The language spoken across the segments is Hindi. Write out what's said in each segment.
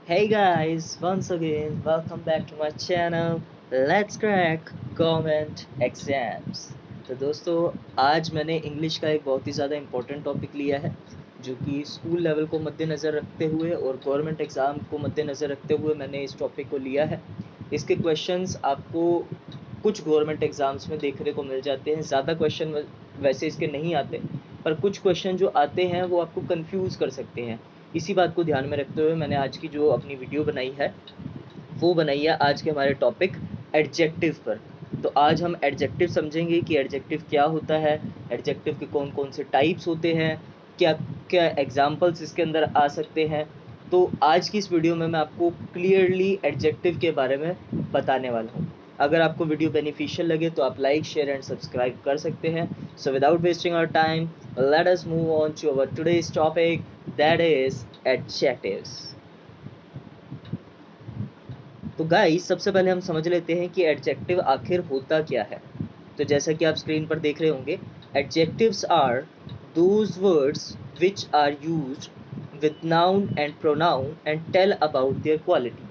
Hey guys, once again, welcome back to my channel. Let's crack government exams. तो दोस्तों आज मैंने इंग्लिश का एक बहुत ही ज़्यादा इम्पोर्टेंट टॉपिक लिया है जो कि स्कूल लेवल को मद्देनज़र रखते हुए और गवर्नमेंट एग्ज़ाम को मद्देनज़र रखते हुए मैंने इस टॉपिक को लिया है। इसके क्वेश्चंस आपको कुछ गवर्नमेंट एग्ज़ाम्स में देखने को मिल जाते हैं। ज़्यादा क्वेश्चन वैसे इसके नहीं आते, पर कुछ क्वेश्चन जो आते हैं वो आपको कंफ्यूज कर सकते हैं। इसी बात को ध्यान में रखते हुए मैंने आज की जो अपनी वीडियो बनाई है वो बनाई है आज के हमारे टॉपिक एडजेक्टिव पर। तो आज हम एडजेक्टिव समझेंगे कि एडजेक्टिव क्या होता है, एडजेक्टिव के कौन कौन से टाइप्स होते हैं, क्या क्या एग्जाम्पल्स इसके अंदर आ सकते हैं। तो आज की इस वीडियो में मैं आपको क्लियरली एडजेक्टिव के बारे में बताने वाला हूँ। अगर आपको वीडियो बेनिफिशियल लगे तो आप लाइक शेयर एंड सब्सक्राइब कर सकते हैं। So without wasting our time let us move on to our today's topic, that is adjectives. तो गाइस सबसे पहले हम समझ लेते हैं कि एडजेक्टिव आखिर होता क्या है। तो जैसा कि आप स्क्रीन पर देख रहे होंगे, adjectives are those words which are used with noun and pronoun and tell about their quality.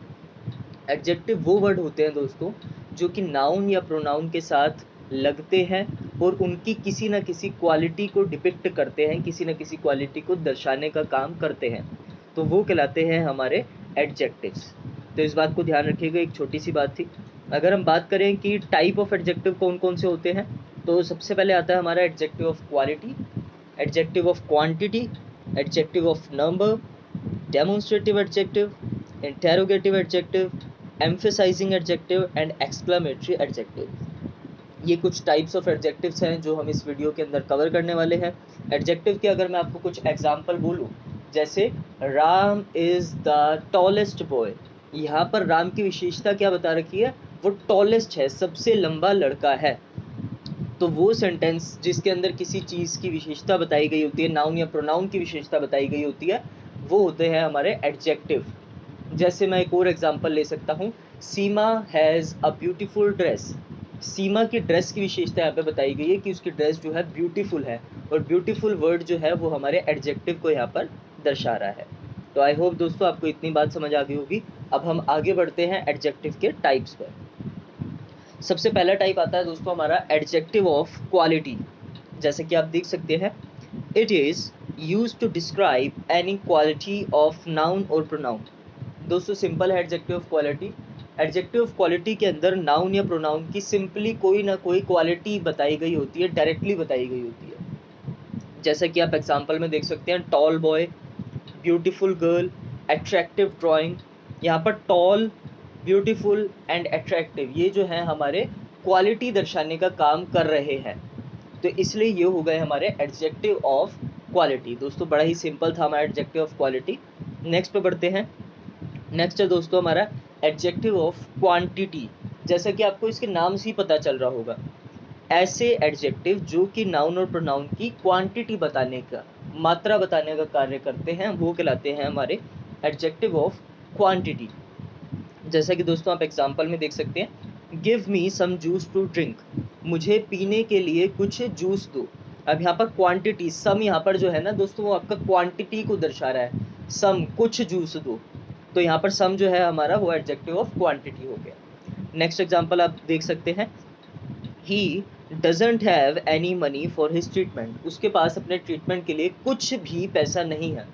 Adjective वो वर्ड होते हैं दोस्तों जो कि नाउन या प्रोनाउन के साथ लगते हैं और उनकी किसी न किसी क्वालिटी को डिपिक्ट करते हैं, किसी न किसी क्वालिटी को दर्शाने का काम करते हैं। तो वो कहलाते हैं हमारे एडजेक्टिव्स। तो इस बात को ध्यान रखिएगा, एक छोटी सी बात थी। अगर हम बात करें कि टाइप ऑफ एडजेक्टिव कौन कौन से होते हैं, तो सबसे पहले आता है हमारा adjective of quality, adjective of quantity, adjective of number, demonstrative adjective, interrogative adjective, emphasizing adjective and exclamatory adjective. ये कुछ टाइप्स ऑफ एडजेक्टिव्स हैं जो हम इस वीडियो के अंदर कवर करने वाले हैं। एडजेक्टिव के अगर मैं आपको कुछ एग्जांपल बोलूं, जैसे Ram is the tallest boy, यहाँ पर राम की विशेषता क्या बता रखी है, वो टॉलेस्ट है, सबसे लंबा लड़का है। तो वो सेंटेंस जिसके अंदर किसी चीज़ की विशेषता बताई गई होती है, नाउन या प्रोनाउन की विशेषता बताई गई होती है, वो होते हैं हमारे एडजेक्टिव। जैसे मैं एक और एग्जांपल ले सकता हूँ, सीमा हैज़ अ ब्यूटीफुल ड्रेस। सीमा की ड्रेस की विशेषता यहाँ पे बताई गई है कि उसकी ड्रेस जो है ब्यूटीफुल है, और ब्यूटीफुल वर्ड जो है वो हमारे एडजेक्टिव को यहाँ पर दर्शा रहा है। तो आई होप दोस्तों आपको इतनी बात समझ आ गई होगी। अब हम आगे बढ़ते हैं एडजेक्टिव के टाइप्स पर। सबसे पहला टाइप आता है दोस्तों हमारा एडजेक्टिव ऑफ क्वालिटी। जैसे कि आप देख सकते हैं, it is use to describe any quality of noun और प्रोनाउन। दोस्तों सिंपल है adjective of quality. Adjective of quality के अंदर नाउन या प्रोनाउन की सिंपली कोई ना कोई क्वालिटी बताई गई होती है, डायरेक्टली बताई गई होती है। जैसे कि आप एग्जांपल में देख सकते हैं, tall boy, beautiful girl, attractive drawing. यहाँ पर टॉल, ब्यूटीफुल एंड अट्रैक्टिव ये जो है हमारे क्वालिटी दर्शाने का काम कर रहे हैं। तो इसलिए ये हो गए हमारे एडजेक्टिव ऑफ क्वालिटी। दोस्तों बड़ा ही सिंपल था हमारा एडजेक्टिव ऑफ क्वालिटी। नेक्स्ट पे बढ़ते हैं। नेक्स्ट है दोस्तों हमारा एडजेक्टिव ऑफ क्वांटिटी। जैसा कि आपको इसके नाम से ही पता चल रहा होगा, ऐसे एडजेक्टिव जो कि नाउन और प्रोनाउन की क्वांटिटी बताने का, मात्रा बताने का कार्य करते हैं, वो कहलाते हैं हमारे एडजेक्टिव ऑफ क्वांटिटी। जैसा कि दोस्तों आप एग्जांपल में देख सकते हैं, give me some juice to drink, मुझे पीने के लिए कुछ जूस दो। अब यहाँ पर क्वांटिटी, सम यहाँ पर जो है ना दोस्तों वो आपका क्वांटिटी को दर्शा रहा है, सम कुछ जूस दो। तो यहाँ पर सम जो है हमारा वो एडजेक्टिव ऑफ क्वांटिटी हो गया। नेक्स्ट एग्जांपल आप देख सकते हैं, he doesn't have any money for his treatment, उसके पास अपने ट्रीटमेंट के लिए कुछ भी पैसा नहीं है।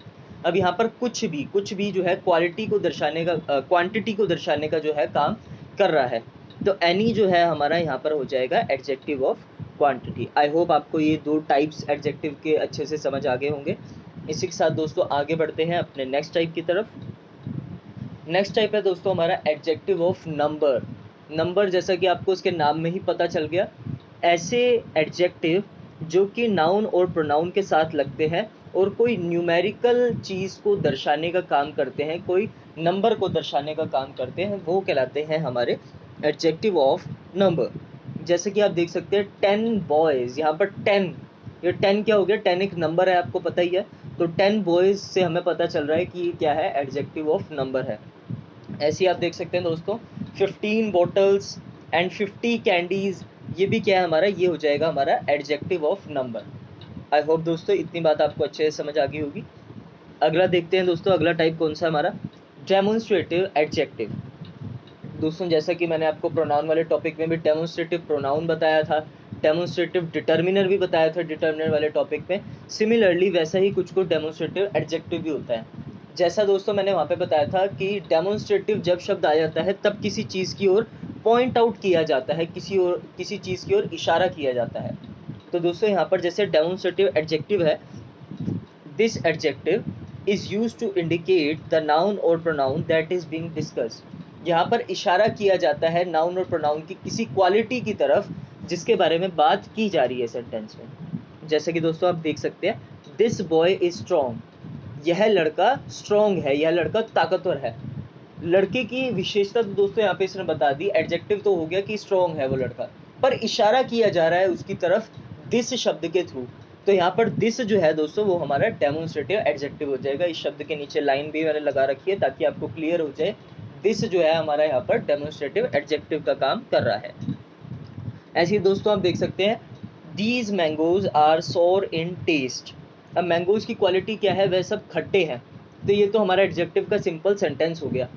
अब यहाँ पर कुछ भी जो है क्वालिटी को दर्शाने का, क्वांटिटी को दर्शाने का जो है काम कर रहा है। तो एनी जो है हमारा यहाँ पर हो जाएगा adjective of quantity. I hope आपको ये दो टाइप्स एडजेक्टिव के अच्छे से समझ आ गए होंगे। इसी के साथ दोस्तों आगे बढ़ते हैं अपने नेक्स्ट टाइप की तरफ। नेक्स्ट टाइप है दोस्तों हमारा एडजेक्टिव ऑफ नंबर। नंबर जैसा कि आपको उसके नाम में ही पता चल गया, ऐसे एडजेक्टिव जो कि नाउन और प्रोनाउन के साथ लगते हैं और कोई न्यूमेरिकल चीज़ को दर्शाने का काम करते हैं, कोई नंबर को दर्शाने का काम करते हैं, वो कहलाते हैं हमारे एडजेक्टिव ऑफ नंबर। जैसे कि आप देख सकते हैं 10 बॉयज़, यहाँ पर 10, ये 10 क्या हो गया, 10 एक नंबर है, आपको पता ही है। तो 10 बॉयज़ से हमें पता चल रहा है कि ये क्या है, एडजेक्टिव ऑफ नंबर है। ऐसे ही आप देख सकते हैं दोस्तों 15 बॉटल्स एंड 50 कैंडीज, ये भी क्या है हमारा, ये हो जाएगा हमारा adjective of number. I hope दोस्तों इतनी बात आपको अच्छे से समझ आ गई होगी। अगला देखते हैं दोस्तों, अगला टाइप कौन सा हमारा, डेमोन्स्ट्रेटिव एडजेक्टिव। दोस्तों जैसा कि मैंने आपको प्रोनाउन वाले टॉपिक में भी डेमोन्स्ट्रेटिव प्रोनाउन बताया था, डेमोन्स्ट्रेटिव डिटर्मिनर भी बताया था डिटर्मिनर वाले टॉपिक में, सिमिलरली वैसा ही कुछ डेमोन्स्ट्रेटिव एडजेक्टिव भी होता है। जैसा दोस्तों मैंने वहाँ पे बताया था कि डेमोन्स्ट्रेटिव जब शब्द आ जाता है तब किसी चीज़ की ओर पॉइंट आउट किया जाता है, किसी चीज़ की ओर इशारा किया जाता है। तो दोस्तों यहाँ पर जैसे डेमोन्स्ट्रेटिव एडजेक्टिव है, this adjective is used to indicate the noun और pronoun that is being discussed. यहाँ पर इशारा किया जाता है नाउन और प्रोनाउन की किसी क्वालिटी की तरफ जिसके बारे में बात की जा रही है सेंटेंस में। जैसे कि दोस्तों आप देख सकते हैं, दिस बॉय इज स्ट्रॉन्ग, यह लड़का स्ट्रॉन्ग है, यह लड़का ताकतवर है। लड़के की विशेषता तो दोस्तों यहाँ पे इसने बता दी, एडजेक्टिव तो हो गया कि स्ट्रॉन्ग है वो लड़का, पर इशारा किया जा रहा है उसकी तरफ दिस शब्द के थ्रू। तो यहाँ पर दिस जो है दोस्तों वो हमारा डेमोन्स्ट्रेटिव एडजेक्टिव हो जाएगा। इस शब्द के नीचे लाइन भी मैंने लगा रखी है ताकि आपको क्लियर हो जाए, दिस जो है हमारा यहाँ पर डेमोन्स्ट्रेटिव एडजेक्टिव का काम कर रहा है। ऐसे ही दोस्तों आप देख सकते हैं, दीज मैंगोज आर सोर इन टेस्ट। अब मैंगोज की क्वालिटी क्या है, वह सब खट्टे हैं। तो ये तो हमारा एडजेक्टिव का सिंपल सेंटेंस हो गया,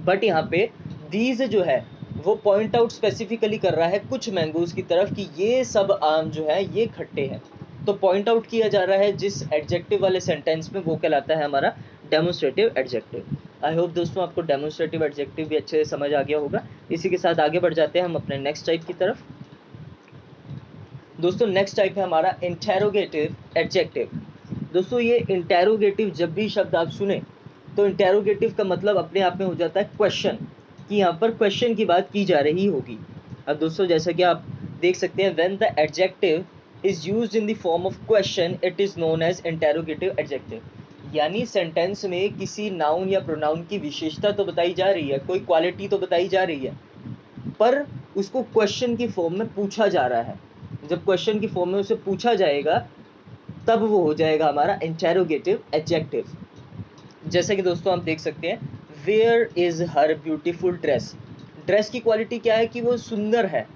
बट यहाँ पे दीज जो है वो पॉइंट आउट स्पेसिफिकली कर रहा है कुछ मैंगोज की तरफ कि ये सब आम जो है ये खट्टे हैं। तो पॉइंट आउट किया जा रहा है जिस एडजेक्टिव वाले सेंटेंस में, वो कहलाता है हमारा डेमोन्स्ट्रेटिव एडजेक्टिव। आई होप दोस्तों आपको डेमोन्स्ट्रेटिव एडजेक्टिव भी अच्छे से समझ आ गया होगा। इसी के साथ आगे बढ़ जाते हैं हम अपने नेक्स्ट टाइप की तरफ। दोस्तों नेक्स्ट टाइप है हमारा इंटेरोगेटिव एडजेक्टिव। दोस्तों ये इंटेरोगेटिव जब भी शब्द आप सुने तो इंटेरोगेटिव का मतलब अपने आप में हो जाता है क्वेश्चन, कि यहाँ पर क्वेश्चन की बात की जा रही होगी। अब दोस्तों जैसा कि आप देख सकते हैं, when the adjective is used in the form of question it is known as interrogative adjective. यानी सेंटेंस में किसी नाउन या प्रोनाउन की विशेषता तो बताई जा रही है, कोई क्वालिटी तो बताई जा रही है, पर उसको क्वेश्चन की फॉर्म में पूछा जा रहा है। जब क्वेश्चन की फॉर्म में उसे पूछा जाएगा तब वो हो जाएगा हमारा इंटेरोगेटिव एडजेक्टिव। जैसे कि दोस्तों आप देख सकते हैं, where is her beautiful dress. Dress की क्वालिटी क्या है कि वो सुंदर है,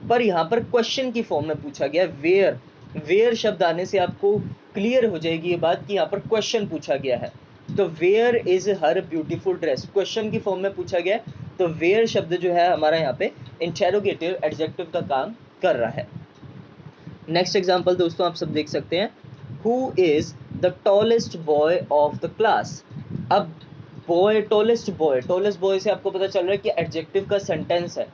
पर यहाँ पर क्वेश्चन की फॉर्म में पूछा गया वेयर। वेयर शब्द आने से आपको क्लियर हो जाएगी ये बात कि यहाँ पर क्वेश्चन पूछा गया है। तो where is her beautiful dress question की फॉर्म में पूछा गया, तो वेयर शब्द जो है हमारा यहाँ पे इंटेरोगेटिव एडजेक्टिव का काम कर रहा है। नेक्स्ट एग्जाम्पल दोस्तों आप सब देख सकते हैं, who is the tallest boy of the class. अब बॉय, टॉलेस्ट बॉय से आपको पता चल रहा है कि एडजेक्टिव का सेंटेंस है,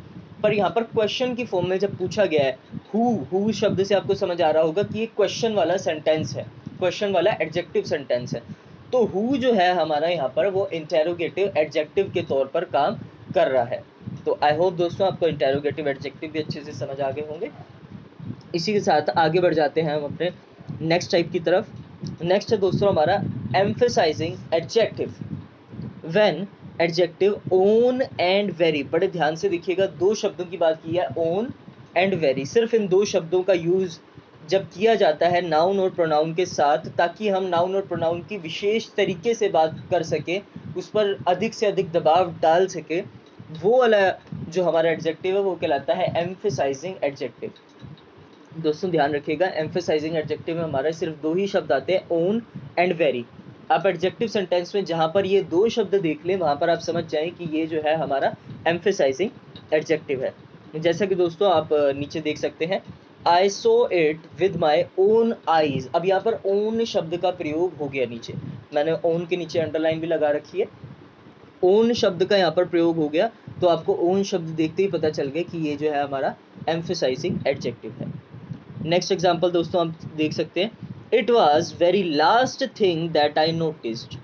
पर यहाँ पर क्वेश्चन की फॉर्म में जब पूछा गया है, हु शब्द से आपको समझ आ रहा होगा कि ये क्वेश्चन वाला सेंटेंस है, क्वेश्चन वाला एडजेक्टिव सेंटेंस है। तो हु जो है हमारा यहाँ पर वो इंटेरोगेटिव एडजेक्टिव के तौर पर काम कर रहा है। तो आई होप दोस्तों आपको इंटेरोगेटिव एडजेक्टिव भी अच्छे से समझ आ गए होंगे। इसी के साथ आगे बढ़ जाते हैं हम अपने नेक्स्ट टाइप की तरफ। नेक्स्ट है दोस्तों हमारा emphasizing adjective. When adjective own and very, बड़े ध्यान से देखिएगा, दो शब्दों की बात की है, ओन एंड वेरी। सिर्फ इन दो शब्दों का यूज जब किया जाता है नाउन और प्रोनाउन के साथ, ताकि हम नाउन और प्रोनाउन की विशेष तरीके से बात कर सके, उस पर अधिक से अधिक दबाव डाल सके, वो वाला जो हमारा एडजेक्टिव है वो कहलाता है एम्फेसाइजिंग एडजेक्टिव। दोस्तों ध्यान रखिएगा, एम्फेसाइजिंग एडजेक्टिव में हमारे सिर्फ दो ही शब्द आते हैं, ओन एंड वेरी। आप एडजेक्टिव सेंटेंस में जहाँ पर ये दो शब्द देख लें वहाँ पर आप समझ जाएं कि ये जो है हमारा एम्फेसाइजिंग एडजेक्टिव है। जैसा कि दोस्तों आप नीचे देख सकते हैं, I saw it with my own eyes. अब यहाँ पर ओन शब्द का प्रयोग हो गया, नीचे मैंने ओन के नीचे अंडरलाइन भी लगा रखी है, ओन शब्द का यहाँ पर प्रयोग हो गया। तो आपको ओन शब्द देखते ही पता चल गया कि ये जो है हमारा एम्फेसाइजिंग एडजेक्टिव है। नेक्स्ट एग्जाम्पल दोस्तों आप देख सकते हैं, it was very last thing that I noticed.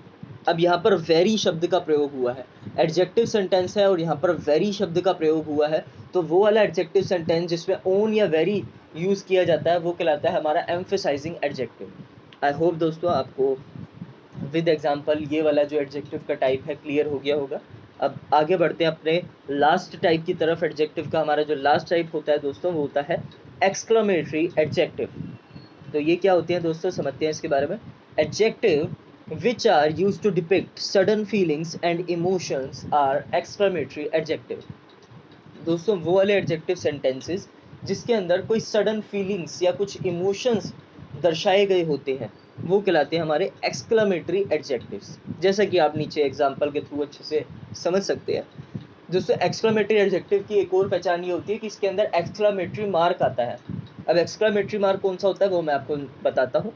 अब यहाँ पर वेरी शब्द का प्रयोग हुआ है, एडजेक्टिव सेंटेंस है और यहाँ पर वेरी शब्द का प्रयोग हुआ है। तो वो वाला एडजेक्टिव सेंटेंस जिसमें ओन या वेरी यूज किया जाता है वो कहलाता है हमारा एम्फेसाइजिंग एडजेक्टिव। आई होप दोस्तों आपको विद एग्जाम्पल ये वाला जो एडजेक्टिव का टाइप है क्लियर हो गया होगा। अब आगे बढ़ते हैं अपने लास्ट टाइप की तरफ। एडजेक्टिव का हमारा जो लास्ट टाइप होता है दोस्तों वो होता है एक्सक्लेमेटरी एडजेक्टिव। तो ये क्या होते हैं दोस्तों, समझते हैं इसके बारे में। Adjective which are use to depict sudden feelings and emotions are exclamatory adjective. दोस्तों वो वाले एडजेक्टिव सेंटेंसेस जिसके अंदर कोई सडन फीलिंग्स या कुछ इमोशंस दर्शाए गए होते हैं वो कहलाते हैं हमारे एक्सक्लेमेटरी एडजेक्टिव्स। जैसा कि आप नीचे एग्जांपल के थ्रू अच्छे से समझ सकते हैं। दोस्तों एक्सक्लेमेटरी एडजेक्टिव की एक और पहचान ये होती है कि इसके अंदर एक्सक्लेमेटरी मार्क आता है। अब एक्सक्लेमेटरी मार्क कौन सा होता है वो मैं आपको बताता हूँ।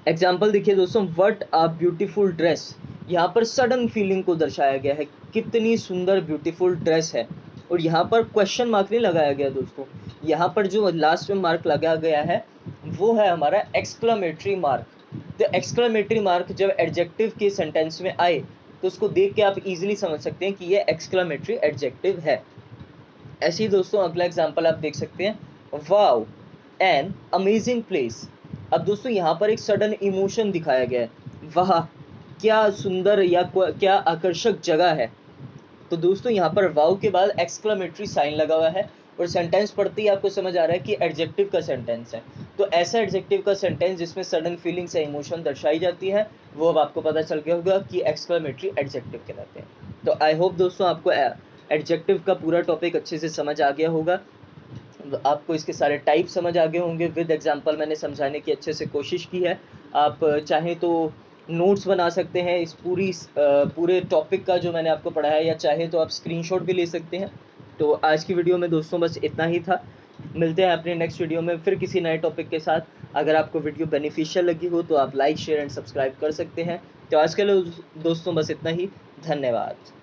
एग्जाम्पल देखिए दोस्तों, व्हाट अ ब्यूटीफुल ड्रेस। यहाँ पर सडन फीलिंग को दर्शाया गया है, कितनी सुंदर ब्यूटीफुल ड्रेस है। और यहाँ पर क्वेश्चन मार्क नहीं लगाया गया दोस्तों, यहाँ पर जो लास्ट में मार्क लगाया गया है वो है हमारा एक्सक्लेमेटरी मार्क। तो एक्सक्लेमेटरी मार्क जब एडजेक्टिव के सेंटेंस में आए तो उसको देख के आप इजीली समझ सकते हैं कि ये एक्सक्लेमेटरी एडजेक्टिव है। ऐसे ही दोस्तों अगला एग्जाम्पल आप देख सकते हैं, वाओ एन अमेजिंग प्लेस। अब दोस्तों यहाँ पर एक सडन इमोशन दिखाया गया है, वाह क्या सुंदर या क्या आकर्षक जगह है। तो दोस्तों यहाँ पर वाओ के बाद एक्सक्लेमेटरी साइन लगा हुआ है और सेंटेंस पढ़ते ही आपको समझ आ रहा है कि एडजेक्टिव का सेंटेंस है। तो ऐसा एडजेक्टिव का सेंटेंस जिसमें सडन फीलिंग्स या इमोशन दर्शाई जाती है वो अब आपको पता चल गया होगा कि एक्सक्लेमेटरी एडजेक्टिव कहलाते हैं। तो आई होप दोस्तों आपको एडजेक्टिव का पूरा टॉपिक अच्छे से समझ आ गया होगा। आपको इसके सारे टाइप समझ आ गए होंगे, विद एग्जांपल मैंने समझाने की अच्छे से कोशिश की है। आप चाहें तो नोट्स बना सकते हैं इस पूरे टॉपिक का जो मैंने आपको पढ़ाया, या चाहे तो आप स्क्रीनशॉट भी ले सकते हैं। तो आज की वीडियो में दोस्तों बस इतना ही था। मिलते हैं अपने नेक्स्ट वीडियो में फिर किसी नए टॉपिक के साथ। अगर आपको वीडियो बेनिफिशियल लगी हो तो आप लाइक शेयर एंड सब्सक्राइब कर सकते हैं। तो आज के लिए दोस्तों बस इतना ही। धन्यवाद।